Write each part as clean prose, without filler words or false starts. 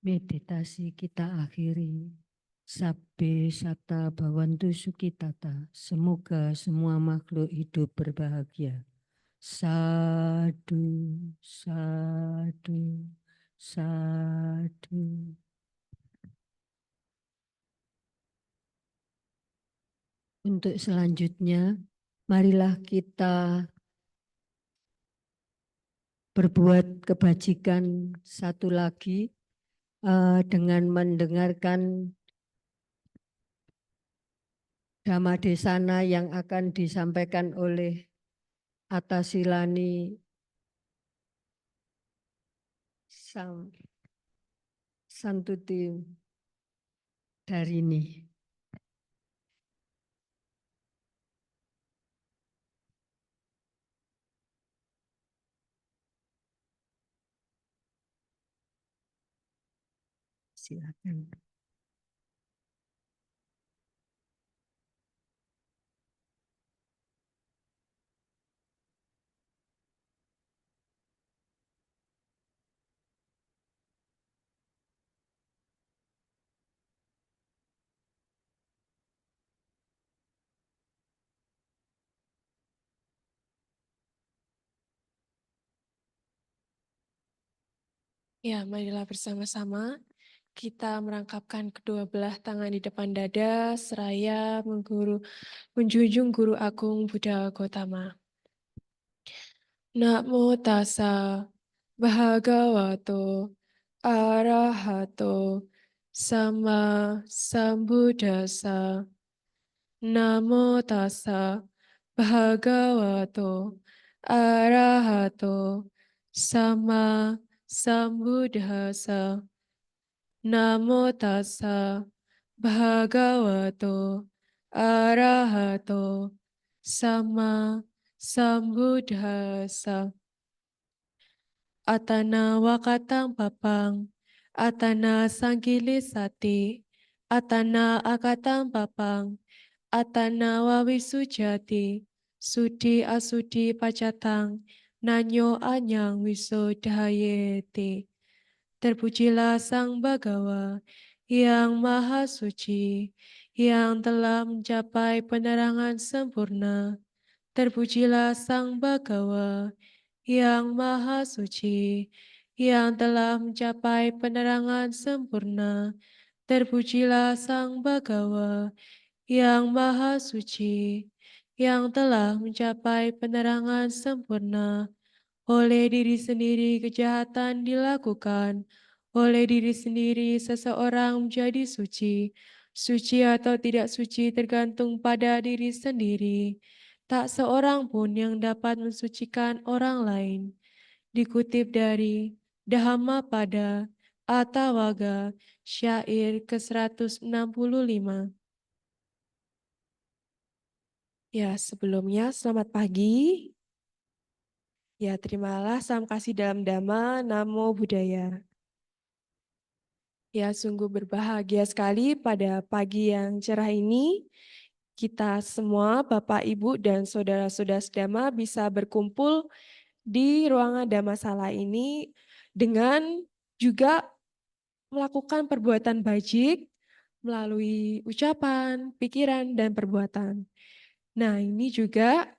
Meditasi kita akhiri. Sabbe sata bhavantu sukitata. Semoga semua makhluk hidup berbahagia. Sadu, sadu, sadu. Untuk selanjutnya, marilah kita berbuat kebajikan satu lagi dengan mendengarkan Dhamma Desana yang akan disampaikan oleh Atasilani Santuti Darini. Silakan. Ya, marilah bersama-sama kita merangkapkan kedua belah tangan di depan dada seraya menjunjung Guru Agung Buddha Gautama. Namo tassa bhagavato arahato sama sambuddhassa. Namo tassa bhagavato arahato sama sambuddhassa. Namo tassa bhagavato arahato sama sambuddhassa. Atana wakatang papang, atana sangkilisati, atana akatang papang, atana wawisujati, sudi asudi pacatang, nanyo anyang wisudhayeti. Terpujilah Sang Bhagawa yang Maha Suci, yang telah mencapai penerangan sempurna. Terpujilah Sang Bhagawa yang Maha Suci, yang telah mencapai penerangan sempurna. Terpujilah Sang Bhagawa yang Maha Suci, yang telah mencapai penerangan sempurna. Oleh diri sendiri kejahatan dilakukan, oleh diri sendiri seseorang menjadi suci. Suci atau tidak suci tergantung pada diri sendiri. Tak seorang pun yang dapat mensucikan orang lain. Dikutip dari Dhammapada Attawagga, syair ke-165. Ya, sebelumnya selamat pagi. Ya, terimalah salam kasih dalam Dhamma, Namo Buddhaya. Ya, sungguh berbahagia sekali pada pagi yang cerah ini. Kita semua, Bapak, Ibu, dan saudara-saudara sedama bisa berkumpul di ruangan Dhammasala ini dengan juga melakukan perbuatan baik melalui ucapan, pikiran, dan perbuatan. Nah, ini juga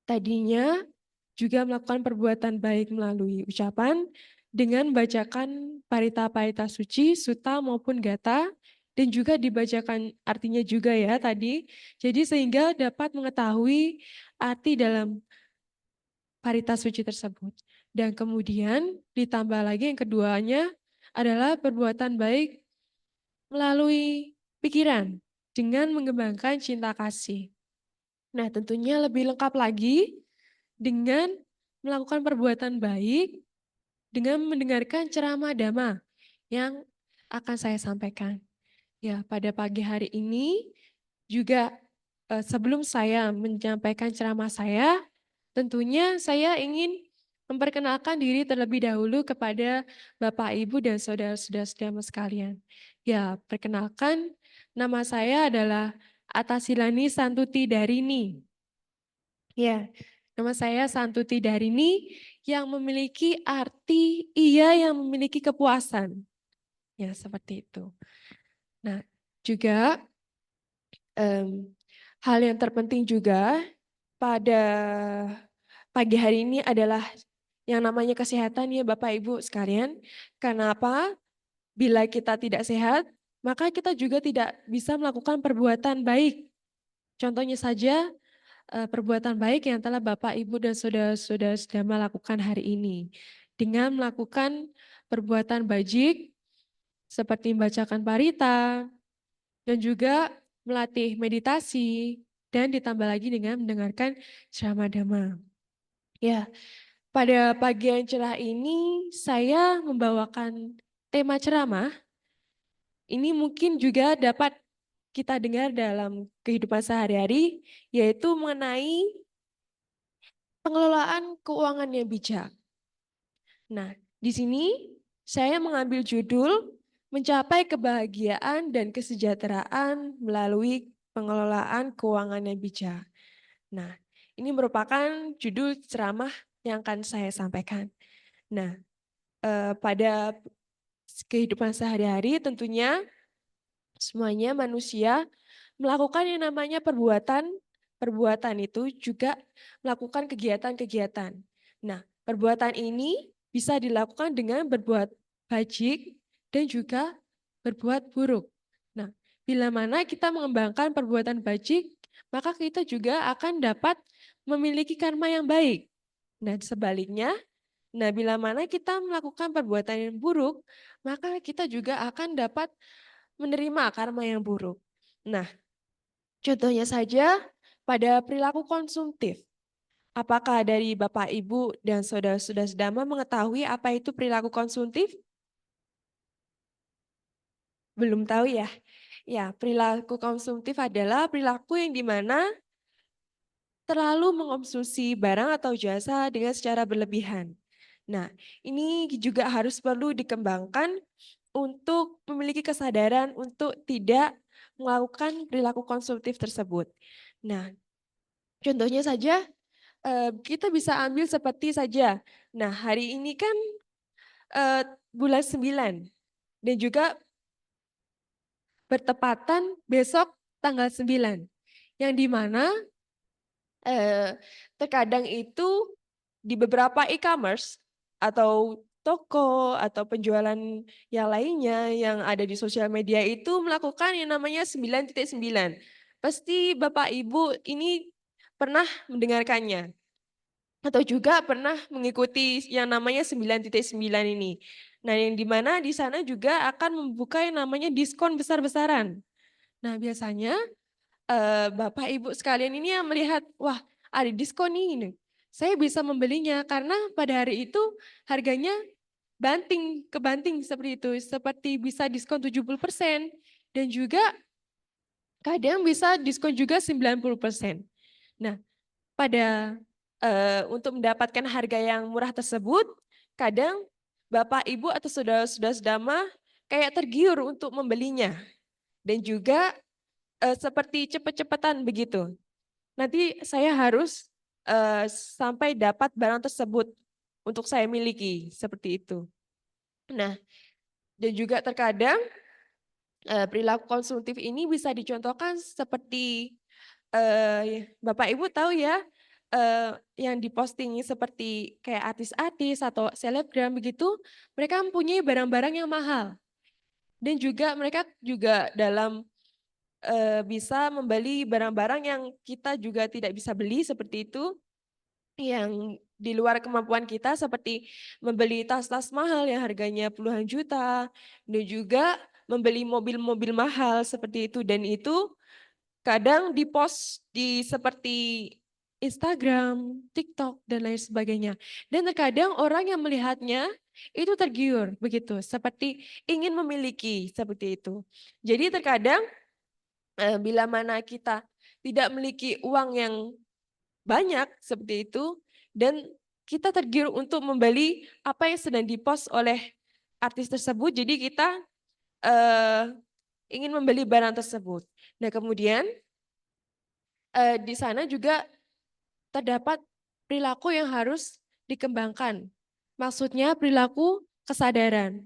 tadinya juga melakukan perbuatan baik melalui ucapan dengan bacakan parita-parita suci, suta maupun gata, dan juga dibacakan artinya juga ya tadi. Jadi sehingga dapat mengetahui arti dalam parita suci tersebut. Dan kemudian ditambah lagi yang keduanya adalah perbuatan baik melalui pikiran dengan mengembangkan cinta kasih. Nah, tentunya lebih lengkap lagi dengan melakukan perbuatan baik dengan mendengarkan ceramah Dhamma yang akan saya sampaikan. Ya, pada pagi hari ini juga sebelum saya menyampaikan ceramah saya, tentunya saya ingin memperkenalkan diri terlebih dahulu kepada Bapak, Ibu, dan saudara-saudara sekalian. Ya, perkenalkan, nama saya adalah Atasilani Santuti Darini. Ya, nama saya Santuti Darini yang memiliki arti ia yang memiliki kepuasan. Ya, seperti itu. Nah, juga hal yang terpenting juga pada pagi hari ini adalah yang namanya kesehatan ya Bapak Ibu sekalian. Karena apa? Bila kita tidak sehat, maka kita juga tidak bisa melakukan perbuatan baik. Contohnya saja perbuatan baik yang telah Bapak, Ibu, dan saudara-saudara sudah melakukan hari ini. Dengan melakukan perbuatan bajik seperti membacakan parita dan juga melatih meditasi dan ditambah lagi dengan mendengarkan ceramah dhamma. Ya, pada pagi yang cerah ini saya membawakan tema ceramah. Ini mungkin juga dapat kita dengar dalam kehidupan sehari-hari, yaitu mengenai pengelolaan keuangan yang bijak. Nah, di sini saya mengambil judul Mencapai Kebahagiaan dan Kesejahteraan Melalui Pengelolaan Keuangan yang Bijak. Nah, ini merupakan judul ceramah yang akan saya sampaikan. Nah, pada kehidupan sehari-hari tentunya semuanya manusia melakukan yang namanya perbuatan. Perbuatan itu juga melakukan kegiatan-kegiatan. Nah, perbuatan ini bisa dilakukan dengan berbuat baik dan juga berbuat buruk. Nah, bila mana kita mengembangkan perbuatan baik, maka kita juga akan dapat memiliki karma yang baik. Nah, sebaliknya, bila mana kita melakukan perbuatan yang buruk, maka kita juga akan dapat menerima karma yang buruk. Nah, contohnya saja pada perilaku konsumtif. Apakah dari Bapak, Ibu, dan saudara-saudara sedama mengetahui apa itu perilaku konsumtif? Belum tahu ya? Ya, perilaku konsumtif adalah perilaku yang dimana terlalu mengonsumsi barang atau jasa dengan secara berlebihan. Nah, ini juga harus perlu dikembangkan untuk memiliki kesadaran untuk tidak melakukan perilaku konsumtif tersebut. Nah, contohnya saja kita bisa ambil seperti saja. Nah, hari ini kan bulan 9 dan juga bertepatan besok tanggal 9. Yang dimana terkadang itu di beberapa e-commerce atau toko atau penjualan yang lainnya yang ada di sosial media itu melakukan yang namanya 9.9. Pasti Bapak Ibu ini pernah mendengarkannya atau juga pernah mengikuti yang namanya 9.9 ini. Nah, yang dimana di sana juga akan membuka yang namanya diskon besar-besaran. Nah, biasanya Bapak Ibu sekalian ini yang melihat, wah ada diskon nih, ini. Saya bisa membelinya karena pada hari itu harganya kebanting seperti itu, seperti bisa diskon 70% dan juga kadang bisa diskon juga 90%. Nah, pada untuk mendapatkan harga yang murah tersebut, kadang Bapak, Ibu, atau saudara-saudara sedama kayak tergiur untuk membelinya. Dan juga seperti cepet-cepetan begitu. Nanti saya harus sampai dapat barang tersebut untuk saya miliki, seperti itu. Nah, dan juga terkadang perilaku konsumtif ini bisa dicontohkan seperti Bapak Ibu tahu ya, yang diposting seperti kayak artis-artis atau selebgram begitu, mereka mempunyai barang-barang yang mahal. Dan juga mereka juga dalam bisa membeli barang-barang yang kita juga tidak bisa beli seperti itu, yang di luar kemampuan kita seperti membeli tas-tas mahal yang harganya puluhan juta, dan juga membeli mobil-mobil mahal seperti itu, dan itu kadang di-post di seperti Instagram, TikTok, dan lain sebagainya. Dan terkadang orang yang melihatnya itu tergiur begitu, seperti ingin memiliki seperti itu. Jadi terkadang bila mana kita tidak memiliki uang yang banyak seperti itu dan kita tergiur untuk membeli apa yang sedang dipost oleh artis tersebut, jadi kita ingin membeli barang tersebut. Nah, kemudian di sana juga terdapat perilaku yang harus dikembangkan. Maksudnya perilaku kesadaran.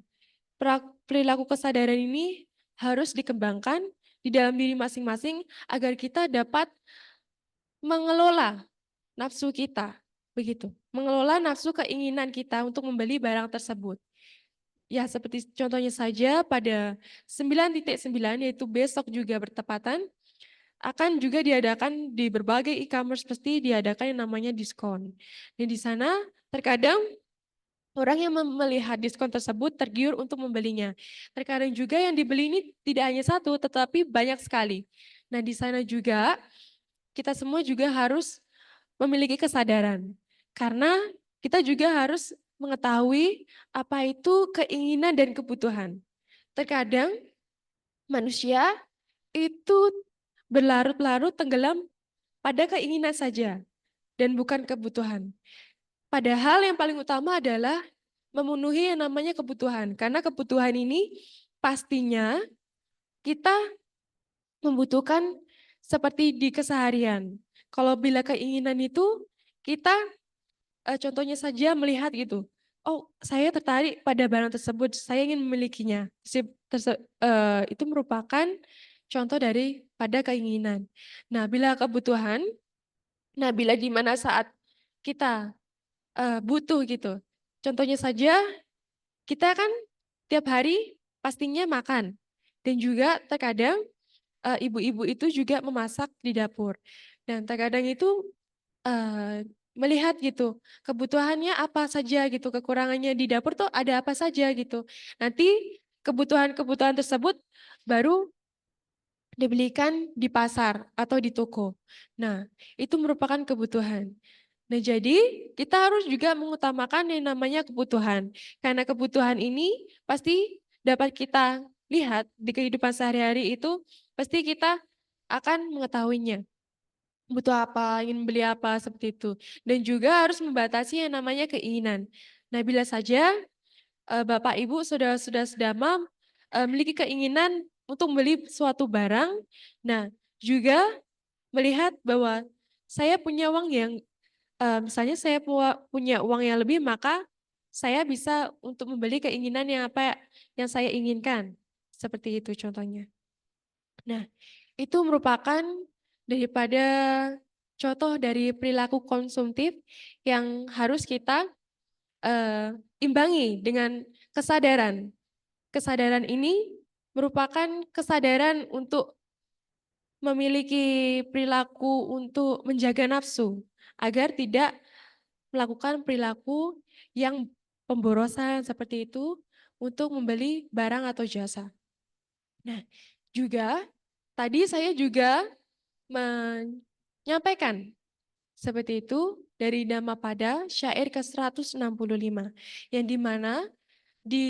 perilaku kesadaran ini harus dikembangkan di dalam diri masing-masing agar kita dapat mengelola nafsu kita, begitu. Mengelola nafsu keinginan kita untuk membeli barang tersebut. Ya, seperti contohnya saja pada 9.9 yaitu besok juga bertepatan akan juga diadakan di berbagai e-commerce pasti diadakan yang namanya diskon. Dan di sana terkadang orang yang melihat diskon tersebut tergiur untuk membelinya. Terkadang juga yang dibeli ini tidak hanya satu, tetapi banyak sekali. Nah, di sana juga kita semua juga harus memiliki kesadaran. Karena kita juga harus mengetahui apa itu keinginan dan kebutuhan. Terkadang manusia itu berlarut-larut tenggelam pada keinginan saja dan bukan kebutuhan. Padahal yang paling utama adalah memenuhi yang namanya kebutuhan. Karena kebutuhan ini pastinya kita membutuhkan seperti di keseharian. Kalau bila keinginan itu kita contohnya saja melihat gitu, oh saya tertarik pada barang tersebut, saya ingin memilikinya. Itu merupakan contoh dari pada keinginan. Nah bila kebutuhan, nah bila di mana saat kita butuh gitu. Contohnya saja kita kan tiap hari pastinya makan dan juga terkadang ibu-ibu itu juga memasak di dapur dan terkadang itu melihat gitu kebutuhannya apa saja gitu, kekurangannya di dapur tuh ada apa saja gitu. Nanti kebutuhan-kebutuhan tersebut baru dibelikan di pasar atau di toko. Nah, itu merupakan kebutuhan. Nah, jadi kita harus juga mengutamakan yang namanya kebutuhan. Karena kebutuhan ini pasti dapat kita lihat di kehidupan sehari-hari itu pasti kita akan mengetahuinya. Butuh apa, ingin beli apa, seperti itu. Dan juga harus membatasi yang namanya keinginan. Nah, bila saja Bapak, Ibu, saudara-saudara sedama memiliki keinginan untuk membeli suatu barang, nah juga melihat bahwa saya punya uang yang misalnya saya punya uang yang lebih, maka saya bisa untuk membeli keinginan yang apa yang saya inginkan. Seperti itu contohnya. Nah, itu merupakan daripada contoh dari perilaku konsumtif yang harus kita imbangi dengan kesadaran. Kesadaran ini merupakan kesadaran untuk memiliki perilaku untuk menjaga nafsu, agar tidak melakukan perilaku yang pemborosan seperti itu untuk membeli barang atau jasa. Nah, juga tadi saya juga menyampaikan seperti itu dari Dhammapada syair ke-165 yang dimana di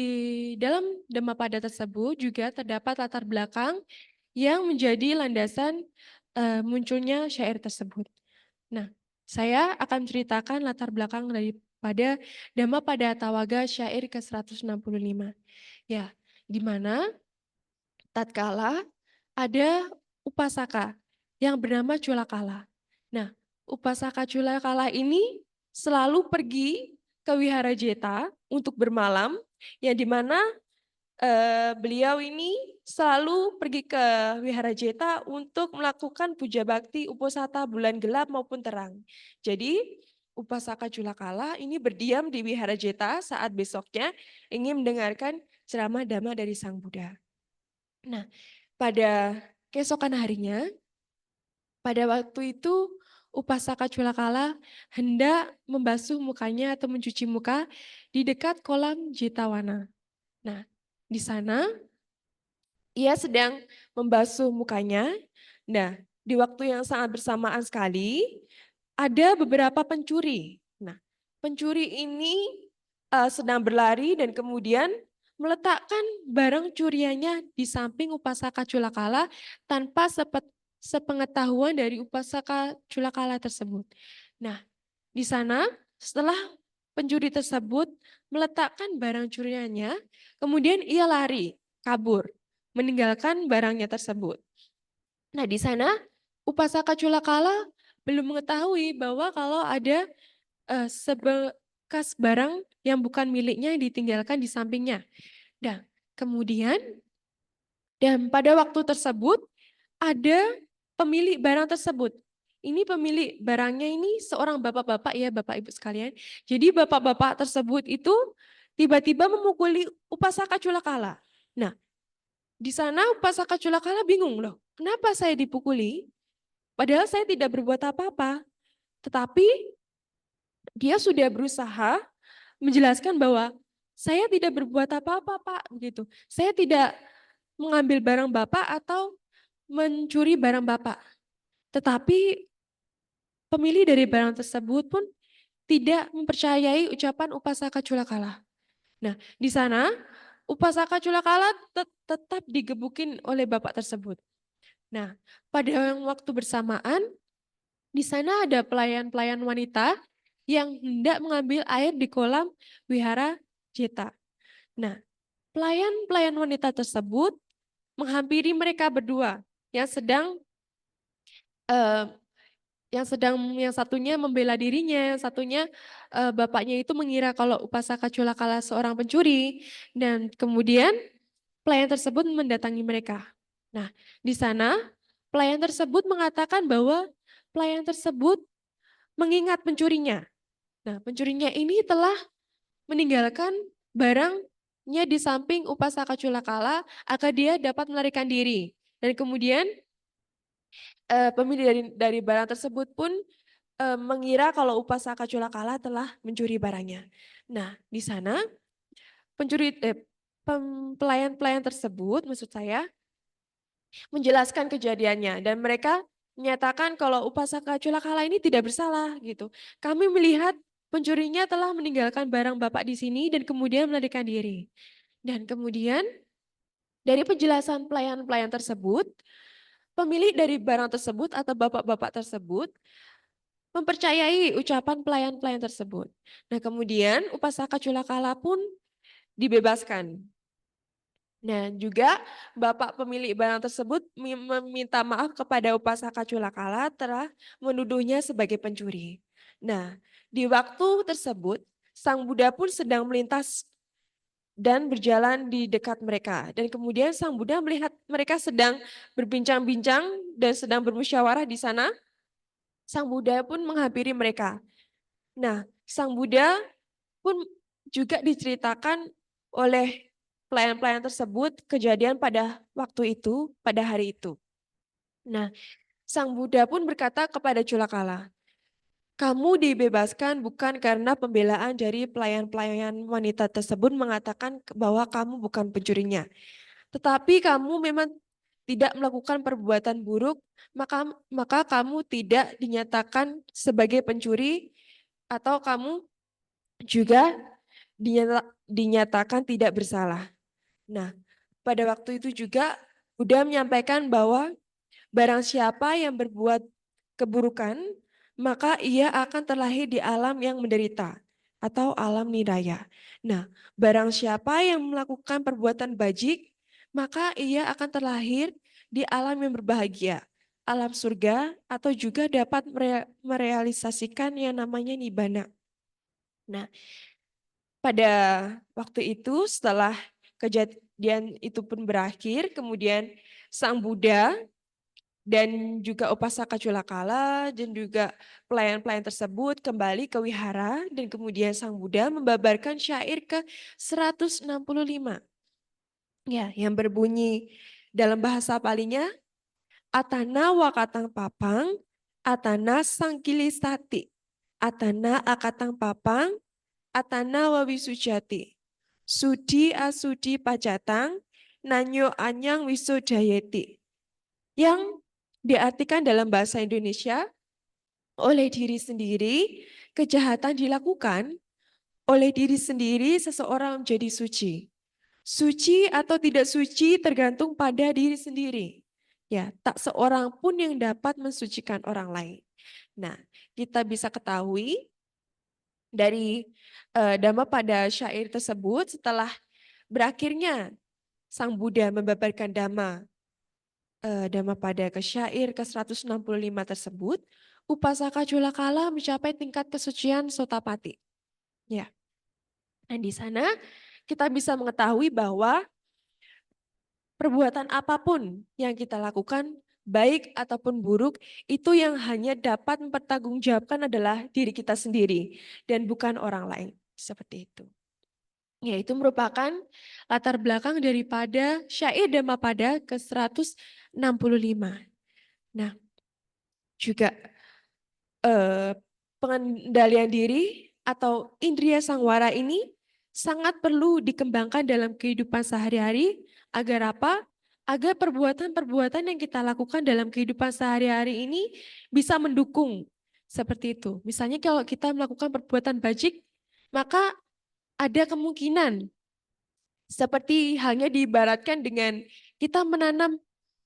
dalam Dhammapada tersebut juga terdapat latar belakang yang menjadi landasan munculnya syair tersebut. Nah, saya akan menceritakan latar belakang daripada Dhammapada Tawaga syair ke-165. Ya, di mana tatkala ada upasaka yang bernama Culakala. Nah, upasaka Culakala ini selalu pergi ke Wihara Jeta untuk bermalam, yang dimana beliau ini selalu pergi ke Wihara Jeta untuk melakukan puja bakti uposata bulan gelap maupun terang. Jadi upasaka Culakala ini berdiam di Wihara Jeta saat besoknya ingin mendengarkan ceramah Dhamma dari Sang Buddha. Nah, pada keesokan harinya, pada waktu itu upasaka Culakala hendak membasuh mukanya atau mencuci muka di dekat kolam Jetawana. Nah, di sana ia sedang membasuh mukanya. Nah, di waktu yang sangat bersamaan sekali, ada beberapa pencuri. Nah, pencuri ini sedang berlari dan kemudian meletakkan barang curiannya di samping upasaka Culakala tanpa sepengetahuan dari upasaka Culakala tersebut. Nah, di sana setelah pencuri tersebut meletakkan barang curiannya, kemudian ia lari, kabur, meninggalkan barangnya tersebut. Nah, di sana upasaka Culakala belum mengetahui bahwa kalau ada sebekas barang yang bukan miliknya yang ditinggalkan di sampingnya. Nah, Kemudian, dan pada waktu tersebut ada pemilik barang tersebut. Ini pemilik barangnya ini seorang bapak-bapak ya, Bapak Ibu sekalian. Jadi bapak-bapak tersebut itu tiba-tiba memukuli Upasaka Culakala. Nah, di sana Upasaka Culakala bingung loh, kenapa saya dipukuli? Padahal saya tidak berbuat apa-apa. Tetapi dia sudah berusaha menjelaskan bahwa saya tidak berbuat apa-apa, Pak, begitu. Saya tidak mengambil barang Bapak atau mencuri barang Bapak. Tetapi pemilik dari barang tersebut pun tidak mempercayai ucapan Upasaka Culakala. Nah, di sana Upasaka Culakala tetap digebukin oleh bapak tersebut. Nah, pada waktu bersamaan di sana ada pelayan-pelayan wanita yang hendak mengambil air di kolam wihara Jeta. Nah, pelayan-pelayan wanita tersebut menghampiri mereka berdua yang sedang eh, yang satunya membela dirinya, yang satunya bapaknya itu mengira kalau Upasaka Culakala seorang pencuri, dan kemudian pelayan tersebut mendatangi mereka. Nah, di sana pelayan tersebut mengatakan bahwa pelayan tersebut mengingat pencurinya. Nah, pencurinya ini telah meninggalkan barangnya di samping Upasaka Culakala agar dia dapat melarikan diri. Dan kemudian pemilik dari barang tersebut pun mengira kalau Upasaka Culakala telah mencuri barangnya. Nah, di sana pelayan-pelayan tersebut, maksud saya, menjelaskan kejadiannya dan mereka menyatakan kalau Upasaka Culakala ini tidak bersalah gitu. Kami melihat pencurinya telah meninggalkan barang Bapak di sini dan kemudian melarikan diri. Dan kemudian dari penjelasan pelayan-pelayan tersebut, pemilik dari barang tersebut atau bapak-bapak tersebut mempercayai ucapan pelayan-pelayan tersebut. Nah, kemudian Upasaka Culakala pun dibebaskan. Nah, juga bapak pemilik barang tersebut meminta maaf kepada Upasaka Culakala telah menuduhnya sebagai pencuri. Nah, di waktu tersebut, Sang Buddha pun sedang melintas dan berjalan di dekat mereka. Dan kemudian Sang Buddha melihat mereka sedang berbincang-bincang dan sedang bermusyawarah di sana. Sang Buddha pun menghampiri mereka. Nah, Sang Buddha pun juga diceritakan oleh pelayan-pelayan tersebut kejadian pada waktu itu, pada hari itu. Nah, Sang Buddha pun berkata kepada Culakala, kamu dibebaskan bukan karena pembelaan dari pelayan-pelayan wanita tersebut mengatakan bahwa kamu bukan pencurinya. Tetapi kamu memang tidak melakukan perbuatan buruk, maka kamu tidak dinyatakan sebagai pencuri atau kamu juga dinyatakan tidak bersalah. Nah, pada waktu itu juga Buddha menyampaikan bahwa barang siapa yang berbuat keburukan, maka ia akan terlahir di alam yang menderita atau alam niraya. Nah, barang siapa yang melakukan perbuatan bajik, maka ia akan terlahir di alam yang berbahagia, alam surga, atau juga dapat merealisasikan yang namanya nibbana. Nah, pada waktu itu setelah kejadian itu pun berakhir, kemudian Sang Buddha dan juga Upasaka Culakala dan juga pelayan-pelayan tersebut kembali ke wihara dan kemudian Sang Buddha membabarkan syair ke-165. Ya, yang berbunyi dalam bahasa Palinya, Atana wakatang papang, Atana sangkilisati, Atana akatang papang, Atana wawisujati, Sudi asudi pacatang, Nanyo anyang wisudayeti. Yang diartikan dalam bahasa Indonesia, oleh diri sendiri kejahatan dilakukan, oleh diri sendiri seseorang menjadi suci. Suci atau tidak suci tergantung pada diri sendiri. Ya, tak seorang pun yang dapat mensucikan orang lain. Nah, kita bisa ketahui dari Dhammapada syair tersebut setelah berakhirnya Sang Buddha membabarkan Dhammapada ke syair ke-165 tersebut, Upasaka Culakala mencapai tingkat kesucian Sotapati. Ya. Dan di sana kita bisa mengetahui bahwa perbuatan apapun yang kita lakukan, baik ataupun buruk, itu yang hanya dapat mempertanggungjawabkan adalah diri kita sendiri dan bukan orang lain. Seperti itu. Yaitu merupakan latar belakang daripada syair Dhammapada ke-165. Nah, juga pengendalian diri atau indria sangwara ini sangat perlu dikembangkan dalam kehidupan sehari-hari agar apa? Agar perbuatan-perbuatan yang kita lakukan dalam kehidupan sehari-hari ini bisa mendukung seperti itu. Misalnya kalau kita melakukan perbuatan bajik, maka ada kemungkinan seperti halnya diibaratkan dengan kita menanam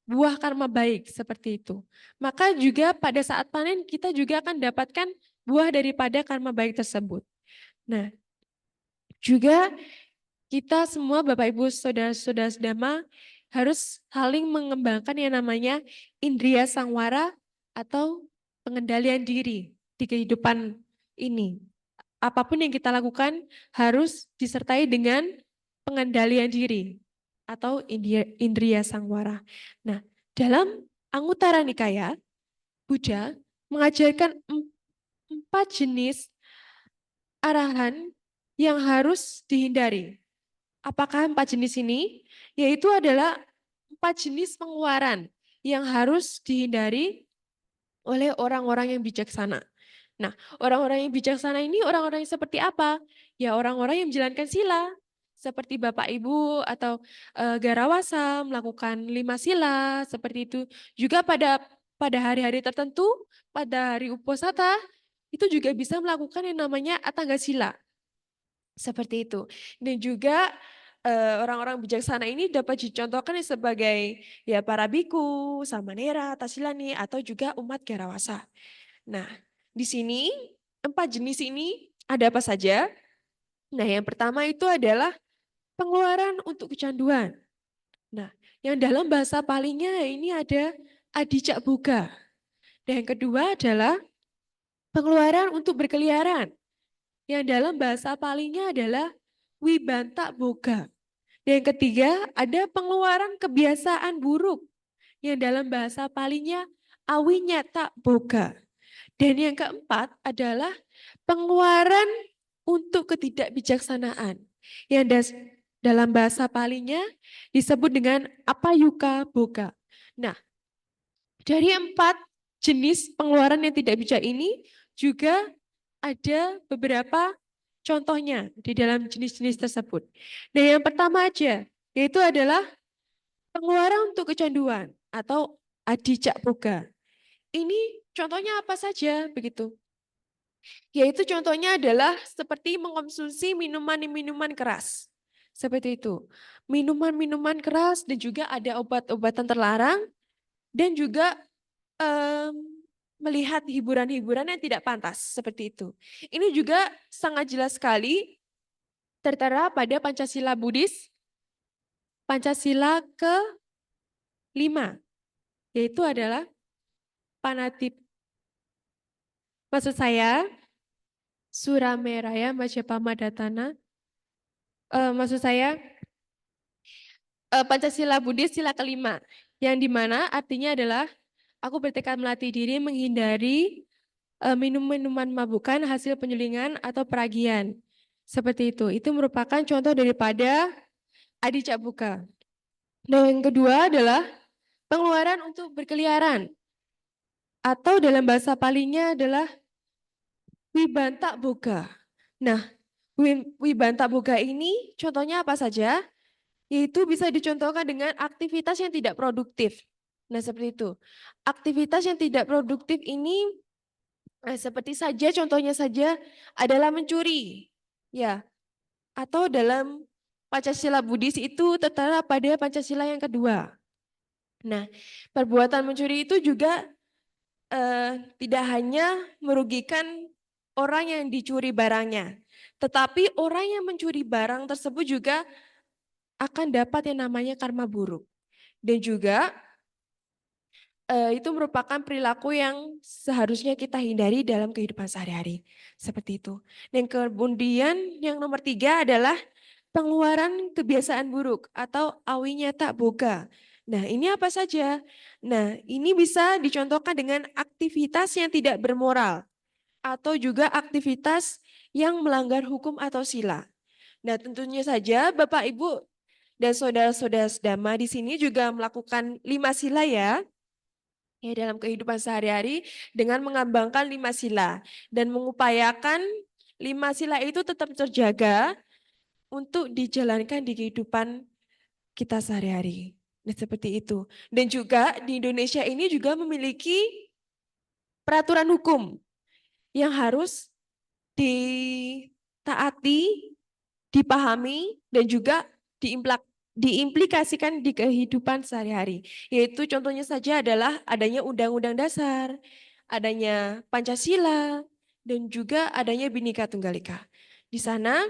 buah karma baik seperti itu. Maka juga pada saat panen kita juga akan dapatkan buah daripada karma baik tersebut. Nah, juga kita semua Bapak Ibu Saudara-saudara Dhamma harus saling mengembangkan yang namanya indria sangwara atau pengendalian diri di kehidupan ini. Apapun yang kita lakukan harus disertai dengan pengendalian diri atau indria sangwara. Nah, dalam Anguttara Nikaya, Buddha mengajarkan 4 jenis arahan yang harus dihindari. Apakah 4 jenis ini? Yaitu adalah 4 jenis pengeluaran yang harus dihindari oleh orang-orang yang bijaksana. Nah, orang-orang yang bijaksana ini orang-orang yang seperti apa? Ya orang-orang yang menjalankan sila, seperti Bapak Ibu atau Garawasa melakukan 5 sila, seperti itu. Juga pada hari-hari tertentu, pada hari Uposatha, itu juga bisa melakukan yang namanya Atangga Sila. Seperti itu. Dan juga orang-orang bijaksana ini dapat dicontohkan sebagai ya para biku, samanera, tasilani, atau juga umat Garawasa. Nah, di sini 4 jenis ini ada apa saja? Nah, yang pertama itu adalah pengeluaran untuk kecanduan. Nah, yang dalam bahasa palingnya ini ada adicak boga. Dan yang kedua adalah pengeluaran untuk berkeliaran. Yang dalam bahasa palingnya adalah wibanta boga. Dan yang ketiga ada pengeluaran kebiasaan buruk. Yang dalam bahasa palingnya awinyata boga. Dan yang keempat adalah pengeluaran untuk ketidakbijaksanaan. Yang dalam bahasa palingnya disebut dengan apayuka boga. Nah, dari 4 jenis pengeluaran yang tidak bijak ini juga ada beberapa contohnya di dalam jenis-jenis tersebut. Nah, yang pertama aja, yaitu adalah pengeluaran untuk kecanduan atau adicak boga. Ini contohnya apa saja begitu? Yaitu contohnya adalah seperti mengkonsumsi minuman-minuman keras. Seperti itu. Minuman-minuman keras dan juga ada obat-obatan terlarang dan juga melihat hiburan-hiburan yang tidak pantas. Seperti itu. Ini juga sangat jelas sekali tertera pada Pancasila Buddhis, Pancasila ke-5, yaitu adalah panatip. Maksud saya, Surameraya Majapahit maksud saya Pancasila Buddhis sila ke-5, yang dimana artinya adalah aku bertekad melatih diri menghindari minum-minuman mabukan hasil penyulingan atau peragian. Seperti itu. Itu merupakan contoh daripada adicak boga. Nah, yang kedua adalah pengeluaran untuk berkeliaran. Atau dalam bahasa palingnya adalah wibanta boga. Nah, wibanta boga ini contohnya apa saja? Yaitu bisa dicontohkan dengan aktivitas yang tidak produktif. Nah, seperti itu. Aktivitas yang tidak produktif ini seperti saja contohnya saja adalah mencuri. Ya. Atau dalam Pancasila Buddhis itu tertera pada Pancasila yang kedua. Nah, perbuatan mencuri itu juga tidak hanya merugikan orang yang dicuri barangnya, tetapi orang yang mencuri barang tersebut juga akan dapat yang namanya karma buruk. Dan juga itu merupakan perilaku yang seharusnya kita hindari dalam kehidupan sehari-hari. Seperti itu. Dan kemudian yang nomor 3 adalah pengeluaran kebiasaan buruk atau awinya tak boga. Nah, ini apa saja? Nah, ini bisa dicontohkan dengan aktivitas yang tidak bermoral atau juga aktivitas yang melanggar hukum atau sila. Nah, tentunya saja Bapak, Ibu, dan saudara-saudara sedama di sini juga melakukan 5 sila ya. Ya, dalam kehidupan sehari-hari dengan mengembangkan 5 sila dan mengupayakan 5 sila itu tetap terjaga untuk dijalankan di kehidupan kita sehari-hari. Nah, seperti itu. Dan juga di Indonesia ini juga memiliki peraturan hukum yang harus ditaati, dipahami, dan juga diimplikasikan di kehidupan sehari-hari. Yaitu contohnya saja adalah adanya Undang-Undang Dasar, adanya Pancasila, dan juga adanya Bhinneka Tunggal Ika. Di sana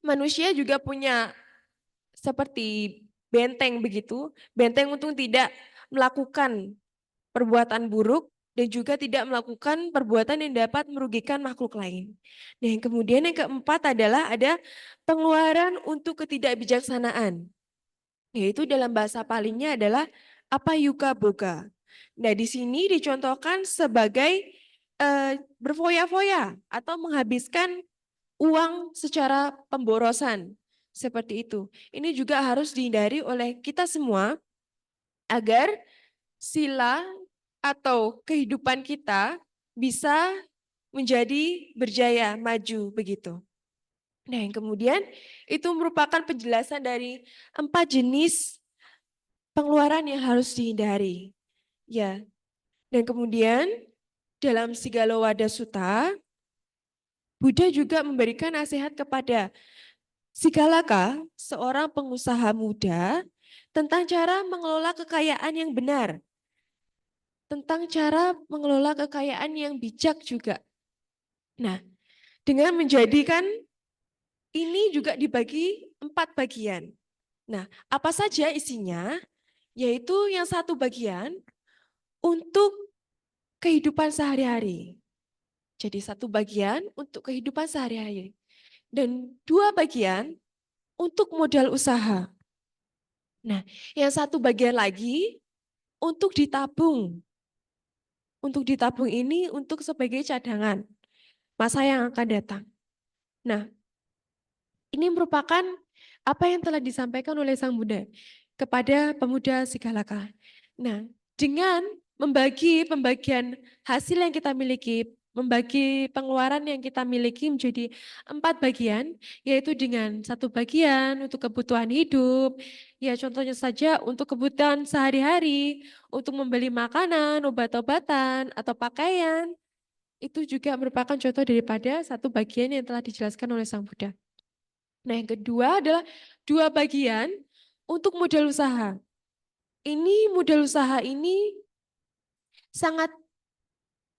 manusia juga punya seperti benteng begitu, benteng untuk tidak melakukan perbuatan buruk dan juga tidak melakukan perbuatan yang dapat merugikan makhluk lain. Nah, yang kemudian yang keempat adalah ada pengeluaran untuk ketidakbijaksanaan, yaitu dalam bahasa palingnya adalah apayuka boga. Nah, di sini dicontohkan sebagai berfoya-foya atau menghabiskan uang secara pemborosan. Seperti itu. Ini juga harus dihindari oleh kita semua agar sila atau kehidupan kita bisa menjadi berjaya, maju begitu. Nah, yang kemudian itu merupakan penjelasan dari 4 jenis pengeluaran yang harus dihindari. Ya. Dan kemudian dalam Sigalo Wada Sutta, Buddha juga memberikan nasihat kepada Sigalaka, seorang pengusaha muda, tentang cara mengelola kekayaan yang benar, tentang cara mengelola kekayaan yang bijak juga. Nah, dengan menjadikan ini juga dibagi 4 bagian. Nah, apa saja isinya? Yaitu yang satu bagian untuk kehidupan sehari-hari. Jadi satu bagian untuk kehidupan sehari-hari. Dan 2 bagian untuk modal usaha. Nah, yang satu bagian lagi untuk ditabung. Untuk ditabung ini untuk sebagai cadangan masa yang akan datang. Nah, ini merupakan apa yang telah disampaikan oleh Sang Buddha kepada pemuda Sigalaka. Nah, dengan membagi pembagian hasil yang kita miliki, membagi pengeluaran yang kita miliki menjadi 4 bagian, yaitu dengan satu bagian untuk kebutuhan hidup, ya contohnya saja untuk kebutuhan sehari-hari, untuk membeli makanan, obat-obatan, atau pakaian, itu juga merupakan contoh daripada satu bagian yang telah dijelaskan oleh Sang Buddha. Nah, yang kedua adalah 2 bagian untuk modal usaha. Ini modal usaha ini sangat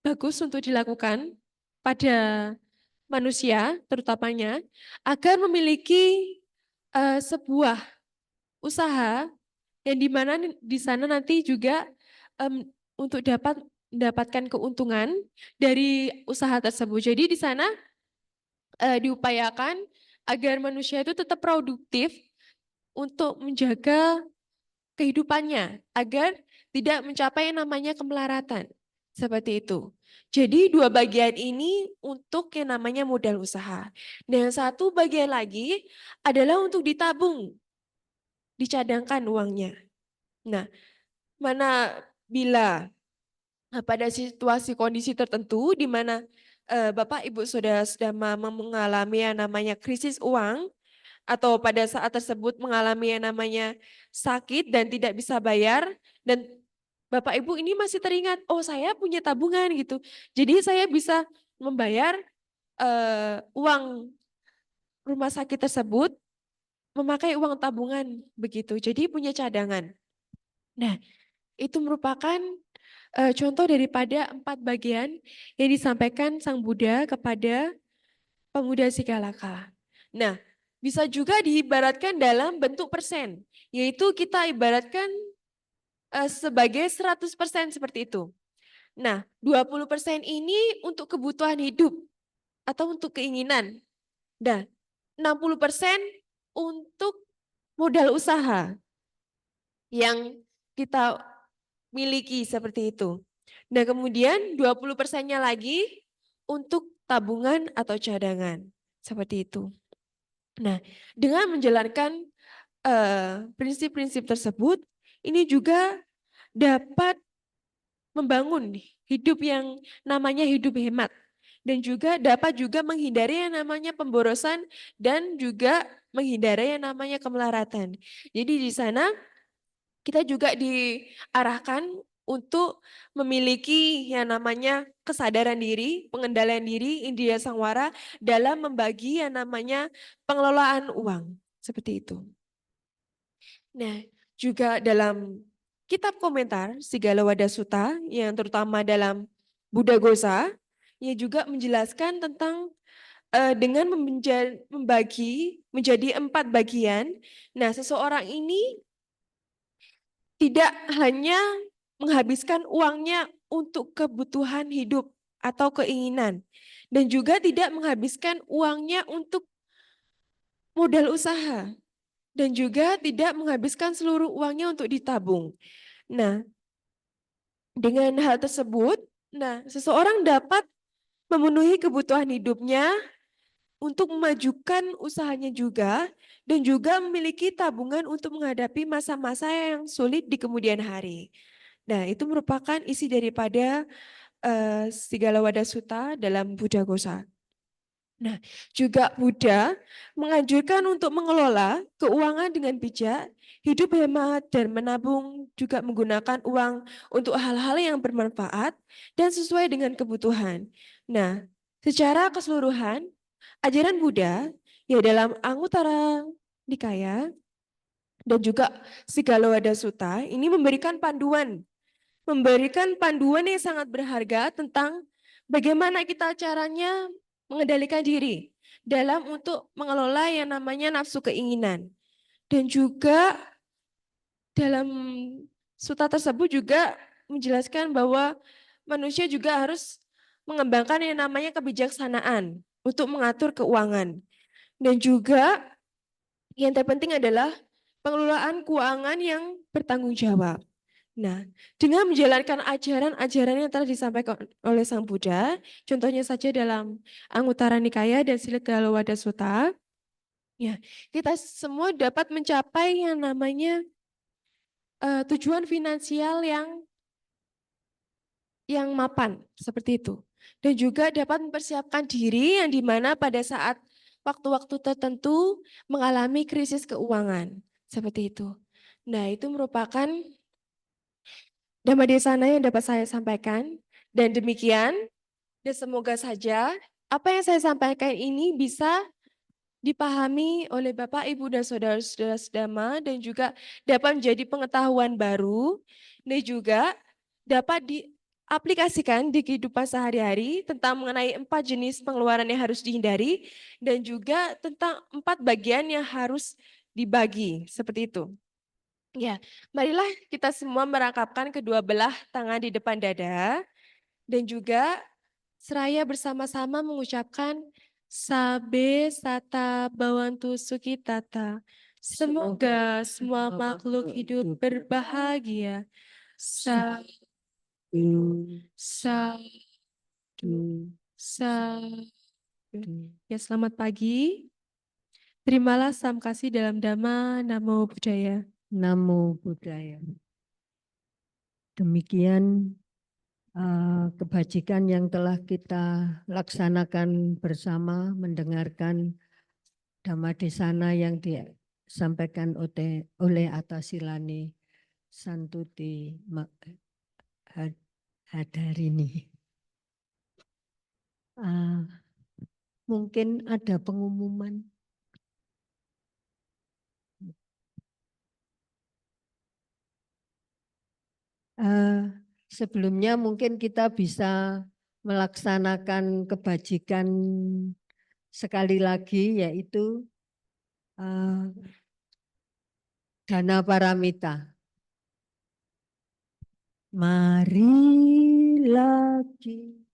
bagus untuk dilakukan pada manusia terutamanya agar memiliki sebuah usaha yang dimana di sana nanti juga untuk dapat mendapatkan keuntungan dari usaha tersebut. Jadi di sana diupayakan agar manusia itu tetap produktif untuk menjaga kehidupannya agar tidak mencapai yang namanya kemelaratan. Seperti itu. Jadi 2 bagian ini untuk yang namanya modal usaha. Dan satu bagian lagi adalah untuk ditabung, dicadangkan uangnya. Nah, mana bila pada situasi kondisi tertentu di mana Bapak Ibu Saudara sedang mengalami yang namanya krisis uang, atau pada saat tersebut mengalami yang namanya sakit dan tidak bisa bayar, dan Bapak Ibu ini masih teringat, oh saya punya tabungan gitu. Jadi saya bisa membayar uang rumah sakit tersebut memakai uang tabungan begitu. Jadi punya cadangan. Nah, itu merupakan contoh daripada 4 bagian yang disampaikan Sang Buddha kepada pemuda Sigalaka. Nah, bisa juga diibaratkan dalam bentuk persen, yaitu kita ibaratkan sebagai 100% seperti itu. Nah, 20% ini untuk kebutuhan hidup atau untuk keinginan. Nah, 60% untuk modal usaha yang kita miliki seperti itu. Nah, kemudian 20%-nya lagi untuk tabungan atau cadangan. Seperti itu. Nah, dengan menjalankan prinsip-prinsip tersebut, ini juga dapat membangun hidup yang namanya hidup hemat. Dan juga dapat juga menghindari yang namanya pemborosan dan juga menghindari yang namanya kemelaratan. Jadi di sana kita juga diarahkan untuk memiliki yang namanya kesadaran diri, pengendalian diri, indria sangwara dalam membagi yang namanya pengelolaan uang. Seperti itu. Nah, juga dalam kitab komentar Sigala Wada Sutta yang terutama dalam Buddha Ghosa, ia juga menjelaskan tentang dengan membagi menjadi 4 bagian. Nah, seseorang ini tidak hanya menghabiskan uangnya untuk kebutuhan hidup atau keinginan, dan juga tidak menghabiskan uangnya untuk modal usaha, dan juga tidak menghabiskan seluruh uangnya untuk ditabung. Nah, dengan hal tersebut, seseorang dapat memenuhi kebutuhan hidupnya untuk memajukan usahanya juga, dan juga memiliki tabungan untuk menghadapi masa-masa yang sulit di kemudian hari. Nah, itu merupakan isi daripada Sigala Wada Sutta dalam Buddha Ghosa. Nah, juga Buddha menganjurkan untuk mengelola keuangan dengan bijak, hidup hemat dan menabung, juga menggunakan uang untuk hal-hal yang bermanfaat dan sesuai dengan kebutuhan. Nah, secara keseluruhan, ajaran Buddha ya dalam Anguttara Nikaya dan juga Sigala Wada Sutta ini memberikan panduan yang sangat berharga tentang bagaimana kita caranya mengendalikan diri dalam untuk mengelola yang namanya nafsu keinginan. Dan juga dalam suta tersebut juga menjelaskan bahwa manusia juga harus mengembangkan yang namanya kebijaksanaan untuk mengatur keuangan. Dan juga yang terpenting adalah pengelolaan keuangan yang bertanggung jawab. Nah, dengan menjalankan ajaran-ajaran yang telah disampaikan oleh Sang Buddha, contohnya saja dalam Anguttara Nikaya dan Sigala Wada Sutta, ya, kita semua dapat mencapai yang namanya tujuan finansial yang mapan, seperti itu. Dan juga dapat mempersiapkan diri yang dimana pada saat waktu-waktu tertentu mengalami krisis keuangan, seperti itu. Nah, itu merupakan Dhammadesana yang dapat saya sampaikan. Dan demikian, dan semoga saja apa yang saya sampaikan ini bisa dipahami oleh Bapak, Ibu, dan saudara-saudara sedama, dan juga dapat menjadi pengetahuan baru, dan juga dapat diaplikasikan di kehidupan sehari-hari tentang mengenai 4 jenis pengeluaran yang harus dihindari, dan juga tentang 4 bagian yang harus dibagi, seperti itu. Ya, marilah kita semua merangkapkan kedua belah tangan di depan dada, dan juga seraya bersama-sama mengucapkan Sabe Sata Bawantu Sukitata. Semoga semua makhluk hidup berbahagia. Sa, sa, sa. Ya, selamat pagi. Terimalah salam kasih dalam Dhamma. Namo Buddhaya. Namo Buddhaya. Demikian kebajikan yang telah kita laksanakan bersama, mendengarkan Dhammadesana yang disampaikan oleh Atasilani Santuti Hadarini. Mungkin ada pengumuman. Sebelumnya mungkin kita bisa melaksanakan kebajikan sekali lagi, yaitu Dana Paramita. Mari lagi.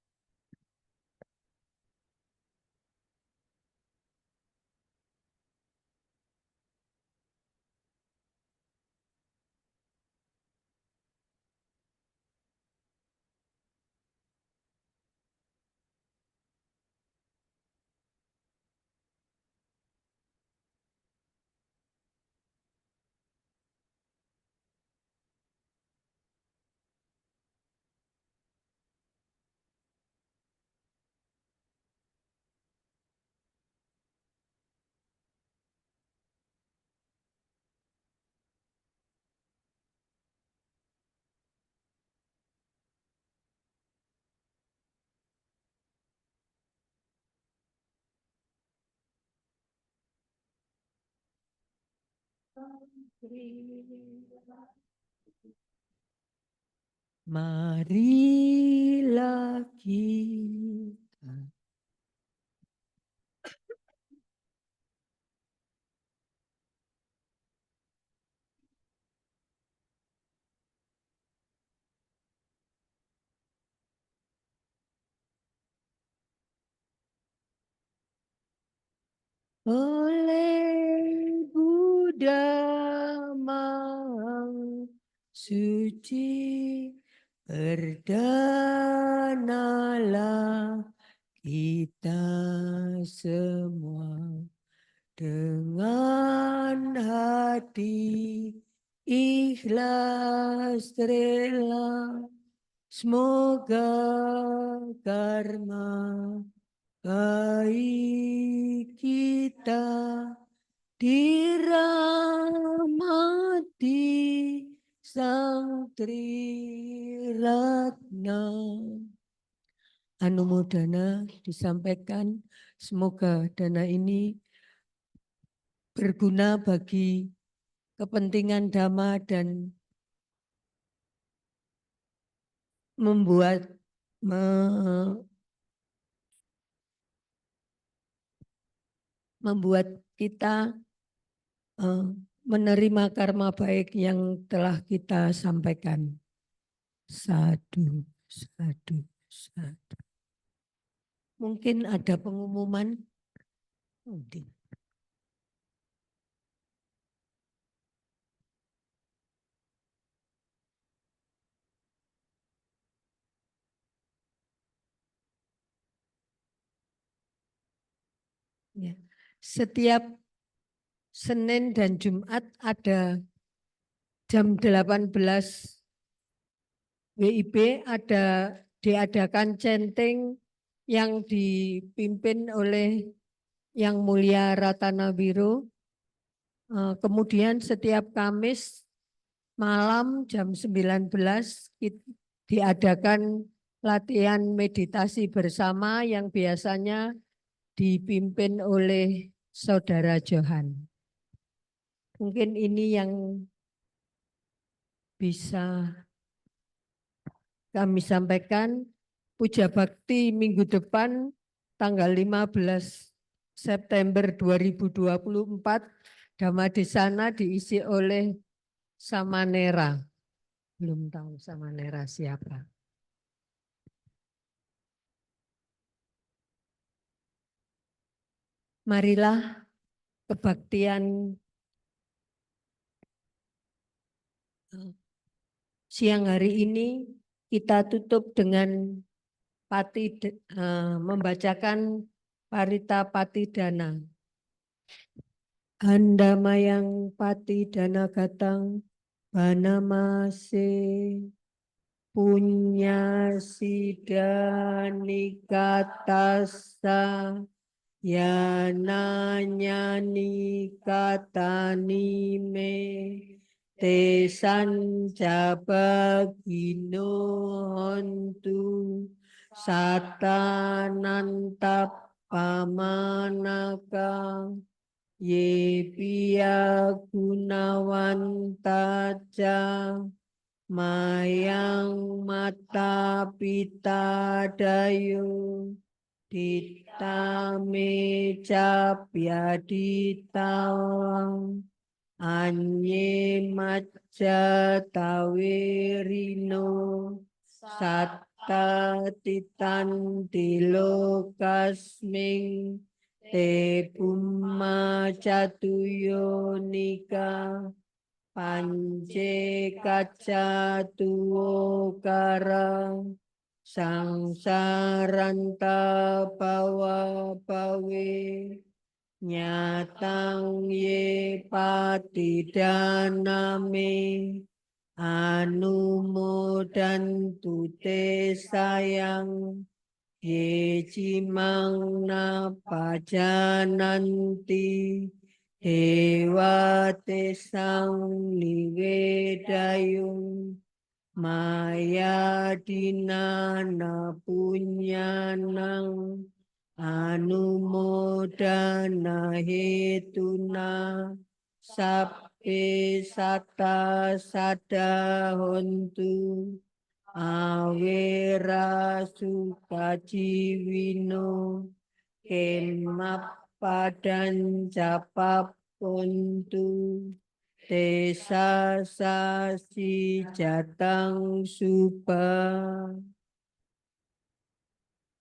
Marilah kita oleh Buddha Mang Suci, berdanalah kita semua dengan hati ikhlas rela. Semoga karma baik kita dirahmati Sang Triratna. Anumodana disampaikan, semoga dana ini berguna bagi kepentingan Dhamma dan membuat kita menerima karma baik yang telah kita sampaikan. Sadu, sadu, sadu. Mungkin ada pengumuman? Ya. Setiap Senin dan Jumat ada jam 18 WIB diadakan chanting yang dipimpin oleh Yang Mulia Ratanawiro. Kemudian setiap Kamis malam jam 19 diadakan latihan meditasi bersama yang biasanya dipimpin oleh Saudara Johan. Mungkin ini yang bisa kami sampaikan. Puja Bakti minggu depan tanggal 15 September 2024 Dhammadesana diisi oleh Samanera. Belum tahu Samanera siapa. Marilah kebaktian siang hari ini kita tutup dengan membacakan Parita Patidana. Andamayang Patidana Gatang Banamase Punya Sidanikatasa Yananyani Katani Me Tesan Jabagino Hontu Satanantap Pamanaka Ye Piya Gunawantaja Mayang Mata Pita Dayo Dita Meja Piaditawang Anye Maja Tawirino Satta Titan Dilokasming Te Pumma Catuyonika Panje Kaca Tuokara Sangsaranta Pawa Pawe Nyatang Ye Patidaname Anumodantu Te Sayang Ye Cimang Napajananti Dewa Tesang Niwedayung Maya Dinana Punyanang Anumodana Hetuna Sap Isata sada hontu awira sukajiwino kemapadan japapuntu desa sasi jatang subah.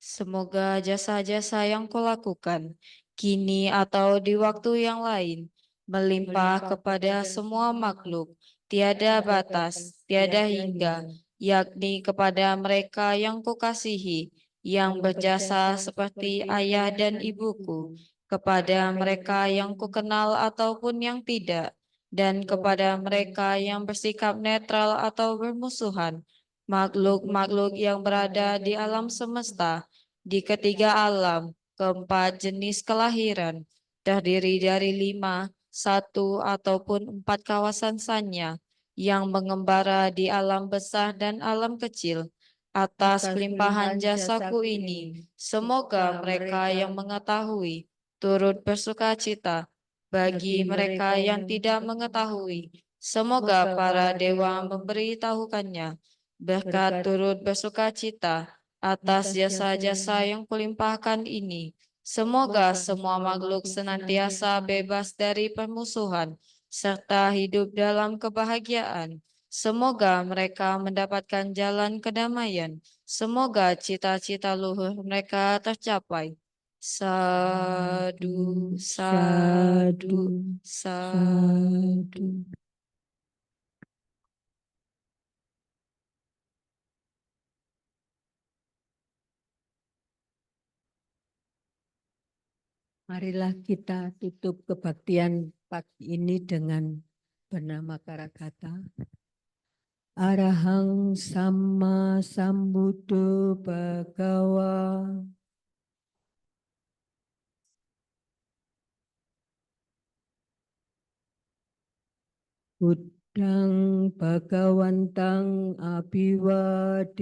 Semoga jasa-jasa yang kau lakukan kini atau di waktu yang lain melimpah kepada semua makhluk, tiada batas, tiada hingga, yakni kepada mereka yang kau kasihi, yang berjasa seperti ayah dan ibuku, kepada mereka yang ku kenal ataupun yang tidak, dan kepada mereka yang bersikap netral atau bermusuhan, makhluk-makhluk yang berada di alam semesta, di ketiga alam, keempat jenis kelahiran, terdiri dari 5, 1 ataupun 4 kawasan sanya, yang mengembara di alam besar dan alam kecil. Atas kelimpahan jasaku ini, semoga mereka yang mengetahui turut bersukacita. Bagi mereka yang tidak mengetahui, semoga para dewa memberitahukannya. Berkat turut bersukacita atas jasa-jasa yang kulimpahkan ini. Semoga semua makhluk senantiasa bebas dari permusuhan, serta hidup dalam kebahagiaan. Semoga mereka mendapatkan jalan kedamaian. Semoga cita-cita luhur mereka tercapai. Sadu, sadu, sadu. Marilah kita tutup kebaktian pagi ini dengan bernama Karagata. Arahang Sama Sambuddho Bhagawa. Buddhang Bhagawantang Abhiwademi.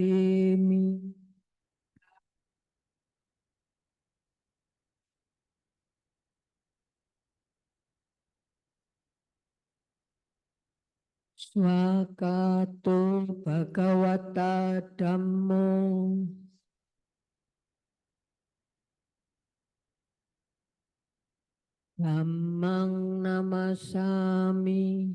Swakato Bhagawata Dhammo. Dhammang namasami.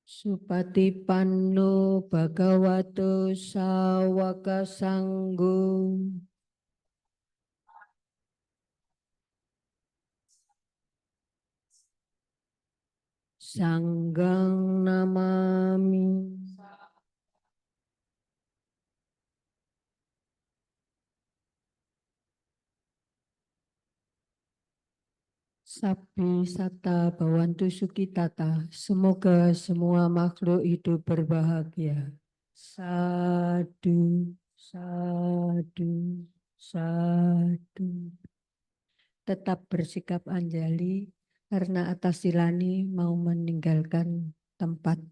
Supatipanno Bhagavato Sawaka Sanggo. Sanggang namami. Sapi sata bawantu sukitata. Semoga semua makhluk hidup berbahagia. Sadu, sadu, sadu. Tetap bersikap anjali karena atas silani mau meninggalkan tempat